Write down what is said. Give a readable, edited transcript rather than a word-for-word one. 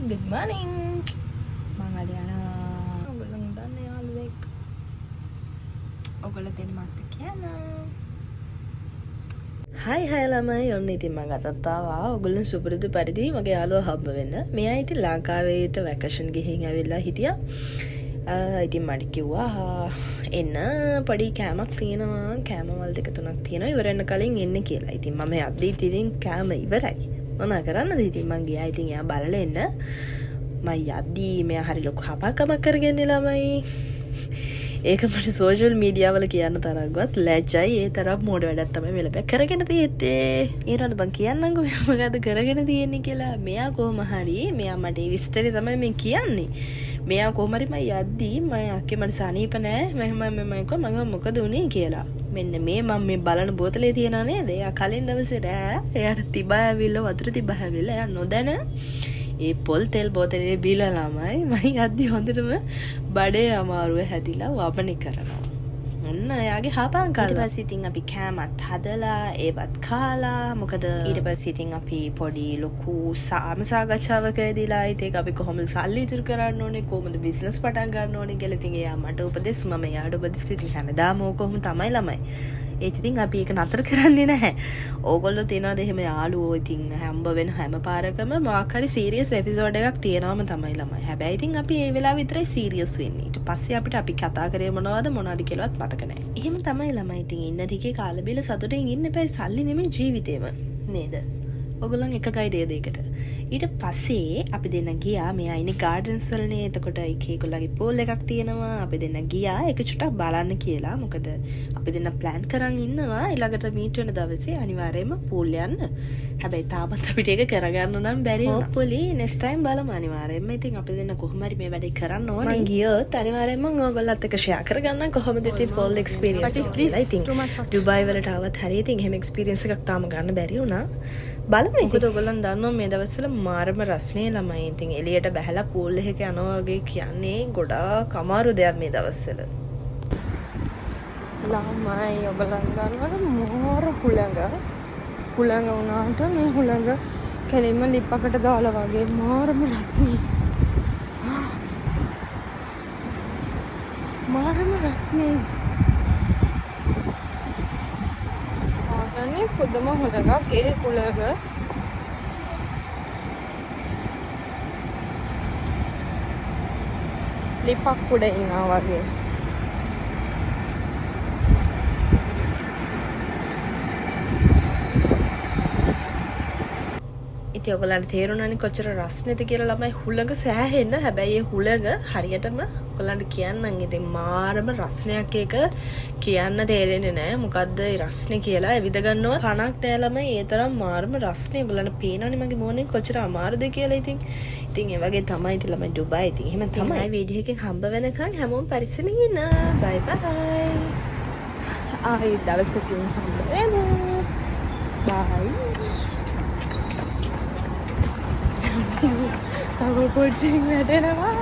good morning. මම අද යනවා. ඔයගොල්ලෝ දන්නේ යාළුවෙක්. ඔයගොල්ලෝ දෙන්න මට කියන්න. Hi ළමයි. ඔන්න ඉතින් මම අදත් ආවා. ඔයගොල්ලෝ සුපුරුදු පරිදි මගේ යාළුවා හම්බ වෙන්න. මෙයා ඉතින් ලංකාවේට වැකේෂන් ගිහින් ඇවිල්ලා හිටියා. ඉතින් මට කිව්වා එන්න පොඩි කෑමක් තියෙනවා. කෑම වල දෙක තුනක් තියෙනවා. ඉවර වෙන කලින් එන්න කියලා. ඉතින් මම යද්දි ඉතින් කෑම ඉවරයි. මොනා කරන්නද ඉතින් මං ගියා. ඉතින් එයා බලලා එන්න. මම යද්දි මෙයා හරි ලොකු හපකමක් කරගෙන ළමයි. ඒක මට සෝෂල් මීඩියා වල කියන්න තරම්වත් ලැජ්ජයි. ඒ තරම් මෝඩ වැඩක් තමයි මෙලපෑ කරගෙන තියෙන්නේ. ඊළඟට බං කියන්නම්කෝ මෙයා මොකද කරගෙන තියෙන්නේ කියලා. මෙයා කොහොම හරි මෙයා මට ඒ විස්තරේ තමයි මේ කියන්නේ. මෙයා කොහොම හරි මම යද්දි මම අක්කේ මට සනීප නෑ. මම මොකද උනේ කියලා. මෙන්න මේ මම මේ බලන බෝතලේ තියනා නේද? එයා කලින් දවසේ රෑ එයාට තිබා ඇවිල්ලා වතුර තිබා ඇවිල්ලා එයා නොදැන ඒ පොල් තෙල් බෝතලේ බීලා ළමයි මම යද්දි හොඳටම බඩේ අමාරුව හැදිලා වපණි කරනවා. ඔන්න එයාගේ හපන් කාලා. ඊට පස්සේ ඉතින් අපි කෑමත් හදලා ඒවත් කාලා. මොකද ඊට පස්සේ ඉතින් අපි පොඩි ලොකු සාකච්ඡාවකදීලා ඒක අපි කොහොමද සල්ලි ඉතුරු කරන්න ඕනේ, කොහොමද බිස්නස් පටන් ගන්න ඕනේ කියලා ඉතින් එයා මට උපදෙස් මම එයාට උපදෙස් ඉතින් හැමදාම ඕකොම තමයි ළමයි. ඒත් ඉතින් අපි ඒක නතර කරන්නේ නැහැ. ඕගොල්ලෝ තියනවාද එහෙම යාළුවෝ ඉතින් හම්බ වෙන හැම පාරකම මොකක් හරි සීරියස් එපිසෝඩ් එකක් තියෙනවම තමයි ළමයි. හැබැයි ඉතින් අපි ඒ වෙලාව විතරයි සීරියස් වෙන්නේ. ඊට පස්සේ අපිට අපි කතා කරේ මොනවද කියලාවත් මතක නැහැ. එහෙම තමයි ළමයි ඉතින් ඉන්න ටිකේ කාලා බීලා සතුටින් ඉන්න එපා. සල්ලි නෙමෙයි ජීවිතේම නේද? ඔයගොල්ලන් එක ගයිඩ් දෙයකට. ඊට පස්සේ අපි දෙන්න ගියා. මෙයා ඉන්නේ ගාඩන්ස් වලනේ. එතකොට ඒකේගොල්ලන්ගේ පූල් එකක් තියෙනවා. අපි දෙන්න ගියා ඒක චුට්ටක් බලන්න කියලා. මොකද අපි දෙන්න ප්ලෑන් කරන් ඉන්නවා ඊළඟට මීට් වෙන දවසේ අනිවාර්යයෙන්ම පූල් යන්න. හැබැයි තාමත් අපිට ඒක කරගන්න නම් බැරි වුණා. හොප්ෆුලි නෙක්ස්ට් ටයිම් බලමු අනිවාර්යයෙන්ම. ඉතින් අපි දෙන්න කොහොම හරි මේ වැඩේ කරන්න ඕනේ. මං ගියොත් අනිවාර්යයෙන්ම ඔයගොල්ලොත් එක්ක ෂෙයා කරගන්න කොහොමද ඉතින් පූල් එක්ස්පීරියන්ස් එක කියලා. ඉතින් ඩුබායි වලට ආවත් හරිය ඉතින් එහෙම එක්ස්පීරියන්ස් එකක් තාම ගන්න බැරි වුණා. බලමු ඉතින් ඔයගොල්ලන් දන්නවා මේ දවස්වල මාරම රස්නේ ළමයි. ඉතින් එළියට බහැලා පූල් එකක යනවා වගේ කියන්නේ ගොඩාක් අමාරු දෙයක් මේ දවස්වල. ළමයි ඔයගොල්ලන් දන්නවද මාර හුළඟ වුණාට මේ හුළඟ කෙලින්ම ලිප්පකට දාලා වගේ මාරම රස්නේ. මාරම රස්නේ. ආගන්නේ පුදුම හුළඟක් ඒ හුළඟ ලිප්පක් උඩ ඉන්නවා වගේ. ඉතින් ඔයගොල්ලන්ට තේරුණානේ කොච්චර රස්නේද කියලා ළමයි. හුළඟ සෑහෙන්න. හැබැයි ඒ හුළඟ හරියටම ඔයගොල්ලන්ට කියන්නම් ඉතින් මාරම රස්නයක් එක කියන්න තේරෙන්නේ නැහැ. මොකද්ද ඒ රස්නේ කියලා එවිද ගන්නවා කණක් නෑ ළමයි. ඒ තරම් මාරම රස්නේ. ඔයගොල්ලන්ට පේනවනේ මගේ මොනේ කොච්චර අමාරුද කියලා. ඉතින් ඒ වගේ තමයි ඉතින් ළමයි ඩුබායි. ඉතින් එහෙම තමයි. වීඩියෝ එකෙන් හම්බ වෙනකන් හැමෝම පරිස්සමින් ඉන්න. බයි බයි. ආයි දවසකින් හම්බ වෙමු. බයි. තව පොඩ්ඩක් වැඩෙනවා.